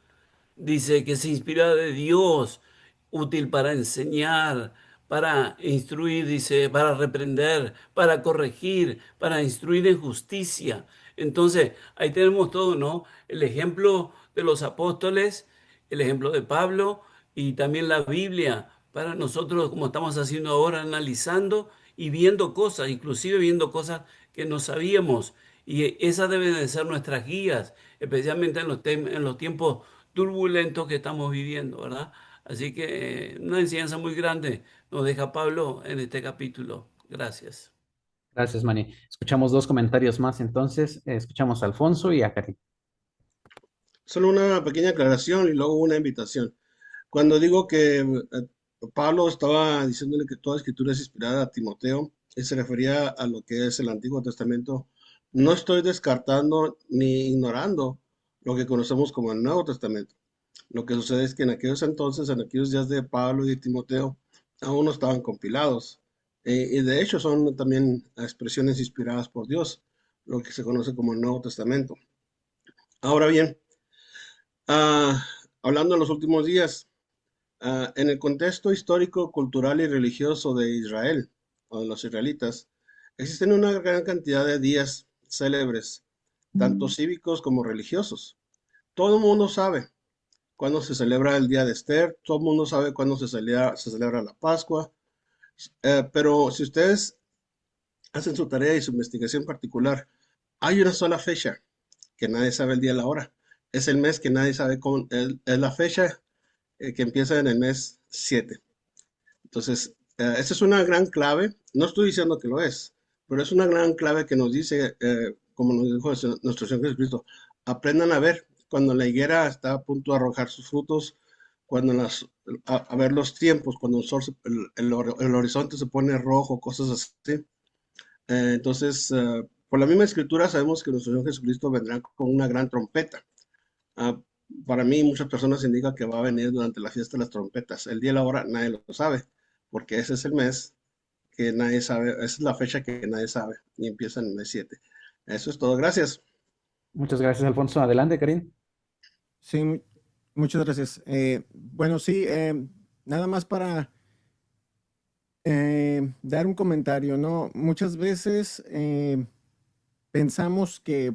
dice que se inspira de Dios, útil para enseñar, para instruir, dice, para reprender, para corregir, para instruir en justicia. Entonces, ahí tenemos todo, ¿no? El ejemplo de los apóstoles, el ejemplo de Pablo y también la Biblia para nosotros, como estamos haciendo ahora, analizando y viendo cosas, inclusive viendo cosas que no sabíamos. Y esas deben de ser nuestras guías, especialmente en los tiempos turbulentos que estamos viviendo, ¿verdad? Así que una enseñanza muy grande nos deja Pablo en este capítulo. Gracias. Gracias, Manny. Escuchamos dos comentarios más, entonces. Escuchamos a Alfonso y a Karin. Solo una pequeña aclaración y luego una invitación. Cuando digo que Pablo estaba diciéndole que toda escritura es inspirada a Timoteo, él se refería a lo que es el Antiguo Testamento. No estoy descartando ni ignorando lo que conocemos como el Nuevo Testamento. Lo que sucede es que en aquellos entonces, en aquellos días de Pablo y de Timoteo, aún no estaban compilados. Y de hecho son también expresiones inspiradas por Dios, lo que se conoce como el Nuevo Testamento. Ahora bien, ah, hablando de los últimos días, en el contexto histórico, cultural y religioso de Israel, o de los israelitas, existen una gran cantidad de días célebres, tanto cívicos como religiosos. Todo el mundo sabe cuándo se celebra el día de Esther, todo el mundo sabe cuándo se celebra la Pascua, pero si ustedes hacen su tarea y su investigación particular, hay una sola fecha que nadie sabe el día y la hora. Es el mes que nadie sabe cómo, es la fecha que empieza en el mes 7. Entonces, esa es una gran clave. No estoy diciendo que lo es, pero es una gran clave que nos dice, como nos dijo nuestro Señor Jesucristo, aprendan a ver cuando la higuera está a punto de arrojar sus frutos, cuando a ver los tiempos, cuando el sol, el horizonte se pone rojo, cosas así. Entonces, por la misma escritura sabemos que nuestro Señor Jesucristo vendrá con una gran trompeta. Ah, para mí, muchas personas indican que va a venir durante la fiesta de las trompetas. El día y la hora nadie lo sabe, porque ese es el mes que nadie sabe, esa es la fecha que nadie sabe y empieza en el mes 7. Eso es todo, gracias. Muchas gracias, Alfonso. Adelante, Karin. Sí, muchas gracias. Bueno, sí, nada más para dar un comentario, ¿no? Muchas veces pensamos que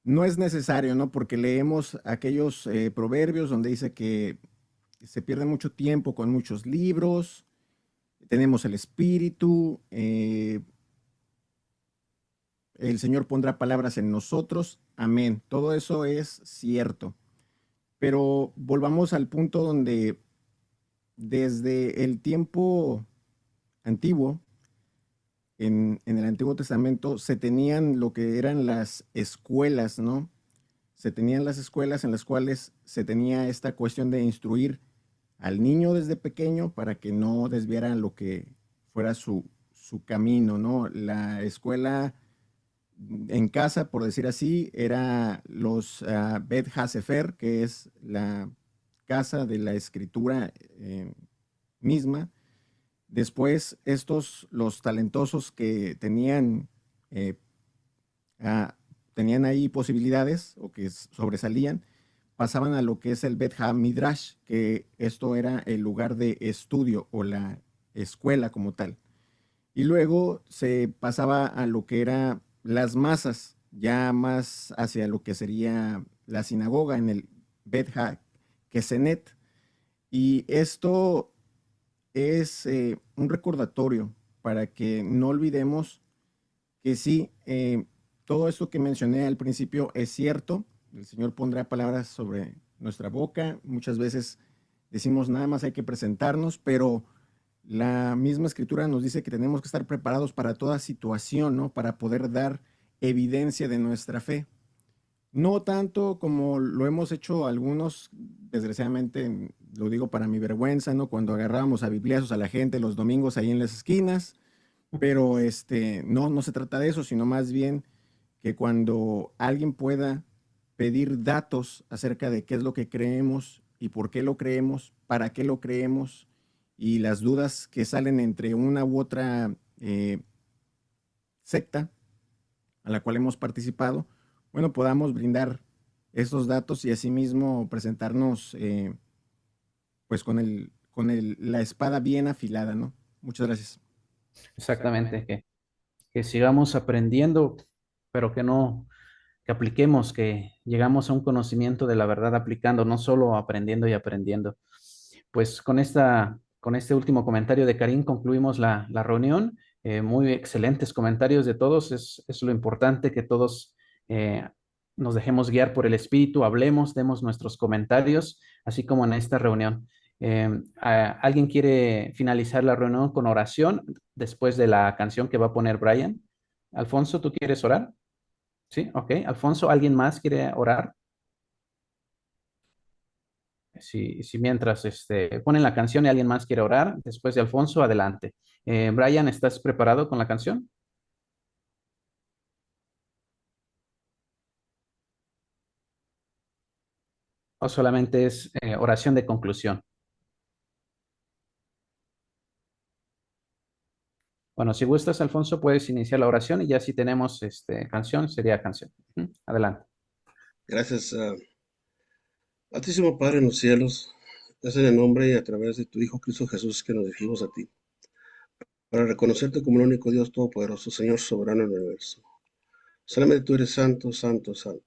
no es necesario, ¿no? Porque leemos aquellos proverbios donde dice que se pierde mucho tiempo con muchos libros, tenemos el Espíritu, el Señor pondrá palabras en nosotros, amén. Todo eso es cierto. Pero volvamos al punto donde desde el tiempo antiguo, en el Antiguo Testamento, se tenían lo que eran las escuelas, ¿no? Se tenían las escuelas en las cuales se tenía esta cuestión de instruir al niño desde pequeño para que no desviara lo que fuera su camino, ¿no? La escuela en casa, por decir así, era los Bet Hasefer, que es la casa de la escritura misma. Después, los talentosos que eh, ah, tenían ahí posibilidades o que sobresalían, pasaban a lo que es el Bet HaMidrash, que esto era el lugar de estudio o la escuela como tal. Y luego se pasaba a lo que era las masas, ya más hacia lo que sería la sinagoga en el Bet HaKesenet. Y esto es un recordatorio para que no olvidemos que sí, todo esto que mencioné al principio es cierto. El Señor pondrá palabras sobre nuestra boca. Muchas veces decimos nada más hay que presentarnos, pero la misma escritura nos dice que tenemos que estar preparados para toda situación, ¿no? Para poder dar evidencia de nuestra fe. No tanto como lo hemos hecho algunos, desgraciadamente, lo digo para mi vergüenza, ¿no? Cuando agarrábamos a bibliazos a la gente los domingos ahí en las esquinas, pero no, no se trata de eso, sino más bien que cuando alguien pueda pedir datos acerca de qué es lo que creemos y por qué lo creemos, para qué lo creemos y las dudas que salen entre una u otra secta a la cual hemos participado, bueno, podamos brindar estos datos y asimismo presentarnos pues la espada bien afilada, ¿no? Muchas gracias. Exactamente, que sigamos aprendiendo, pero que no, que apliquemos, que llegamos a un conocimiento de la verdad aplicando, no solo aprendiendo y aprendiendo. Pues con este último comentario de Karim concluimos la reunión. Muy excelentes comentarios de todos. Es lo importante que todos nos dejemos guiar por el Espíritu, hablemos, demos nuestros comentarios, así como en esta reunión. ¿Alguien quiere finalizar la reunión con oración después de la canción que va a poner Brian? Alfonso, ¿tú quieres orar? Sí, ok. Alfonso, ¿alguien más quiere orar? Si mientras ponen la canción y alguien más quiere orar, después de Alfonso, adelante. Brian, ¿estás preparado con la canción? ¿O solamente es oración de conclusión? Bueno, si gustas, Alfonso, puedes iniciar la oración y ya si tenemos canción, sería canción. Adelante. Gracias, Altísimo Padre en los cielos. Es en el nombre y a través de tu Hijo Cristo Jesús que nos dirigimos a ti, para reconocerte como el único Dios todopoderoso, Señor soberano del universo. Solamente tú eres santo, santo, santo.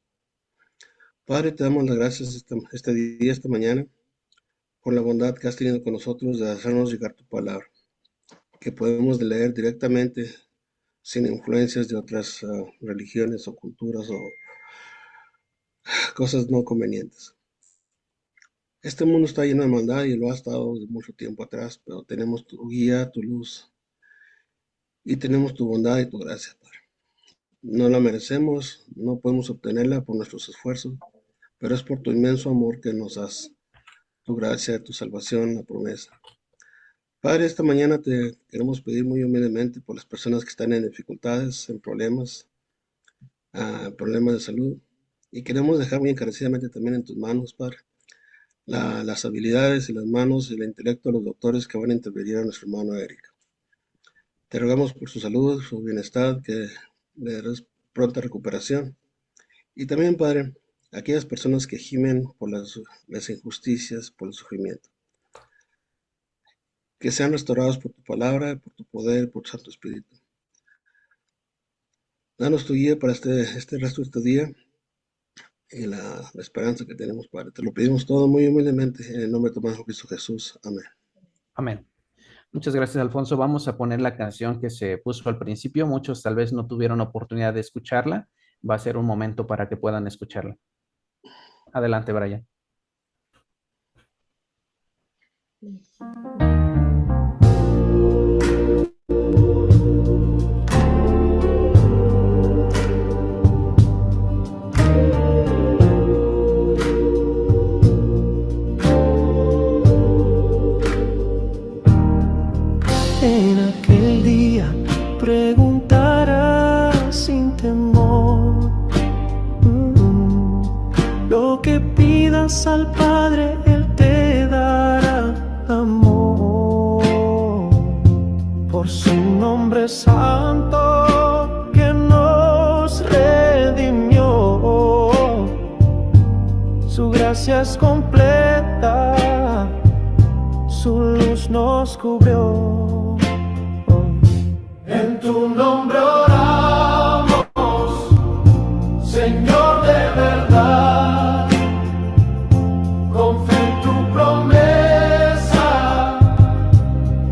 Padre, te damos las gracias este día, esta mañana, por la bondad que has tenido con nosotros de hacernos llegar tu palabra, que podemos leer directamente sin influencias de otras religiones o culturas o cosas no convenientes. Este mundo está lleno de maldad y lo ha estado de mucho tiempo atrás, pero tenemos tu guía, tu luz y tenemos tu bondad y tu gracia, Padre. No la merecemos, no podemos obtenerla por nuestros esfuerzos, pero es por tu inmenso amor que nos das tu gracia, tu salvación, la promesa. Padre, esta mañana te queremos pedir muy humildemente por las personas que están en dificultades, en problemas, problemas de salud, y queremos dejar muy encarecidamente también en tus manos, Padre, las habilidades y las manos y el intelecto de los doctores que van a intervenir a nuestro hermano Eric. Te rogamos por su salud, su bienestar, que le des pronta recuperación. Y también, Padre, aquellas personas que gimen por las injusticias, por el sufrimiento. Que sean restaurados por tu palabra, por tu poder, por tu Santo Espíritu. Danos tu guía para este resto de este día y la esperanza que tenemos, Padre. Te lo pedimos todo muy humildemente en el nombre de tu Hijo Cristo Jesús. Amén. Amén. Muchas gracias, Alfonso. Vamos a poner la canción que se puso al principio. Muchos tal vez no tuvieron oportunidad de escucharla. Va a ser un momento para que puedan escucharla. Adelante, Brian. En aquel día preguntarás sin temor, lo que pidas al Padre, Él te dará amor. Por su nombre santo que nos redimió, su gracia es completa, su luz nos cubrió. En tu nombre oramos, Señor de verdad, con fe en tu promesa,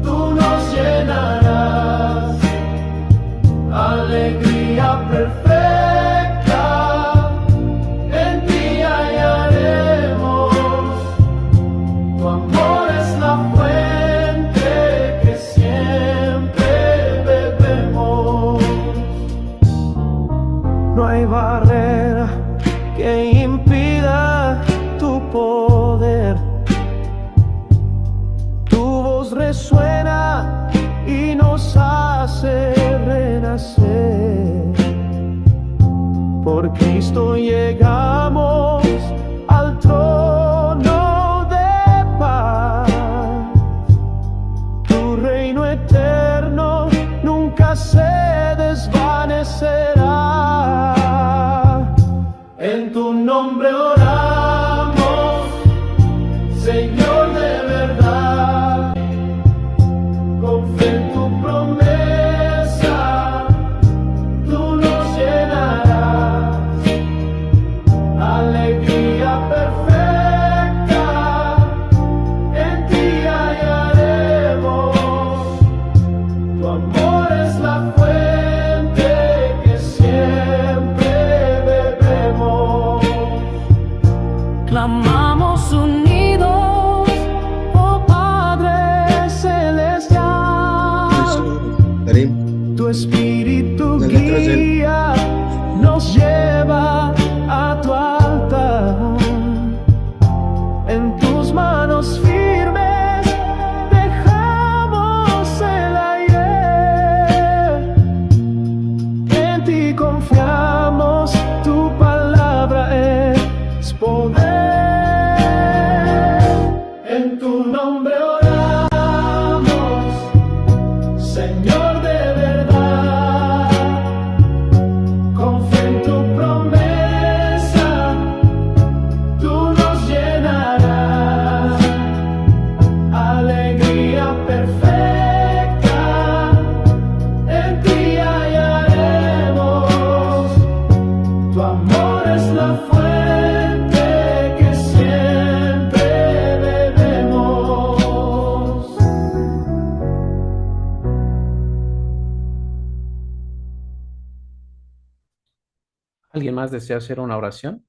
tú nos llenarás, alegría perfecta, en ti hallaremos, tu amor es la fuente que siempre bebemos. No hay barrera que impida tu poder. Tu voz resuena y nos hace renacer. Por Cristo llegamos al trono de paz. Tu reino eterno nunca se desvanecerá. En tu nombre oramos, Señor de verdad, con fe en tu promesa, tú nos llenarás, alegría perfecta, en ti hallaremos, tu amor es la fuente que siempre bebemos. Clamamos unidos, oh Padre Celestial, Karim, tu espíritu las letras del guía nos lleva a tu altar. En tus manos firmes dejamos el aire. En ti confiamos, tu palabra es poder. En tu nombre oramos, Señor de verdad, con fe en tu promesa, tú nos llenarás, alegría perfecta, en ti hallaremos, tu amor es la fuente que siempre bebemos. ¿Alguien más desea hacer una oración?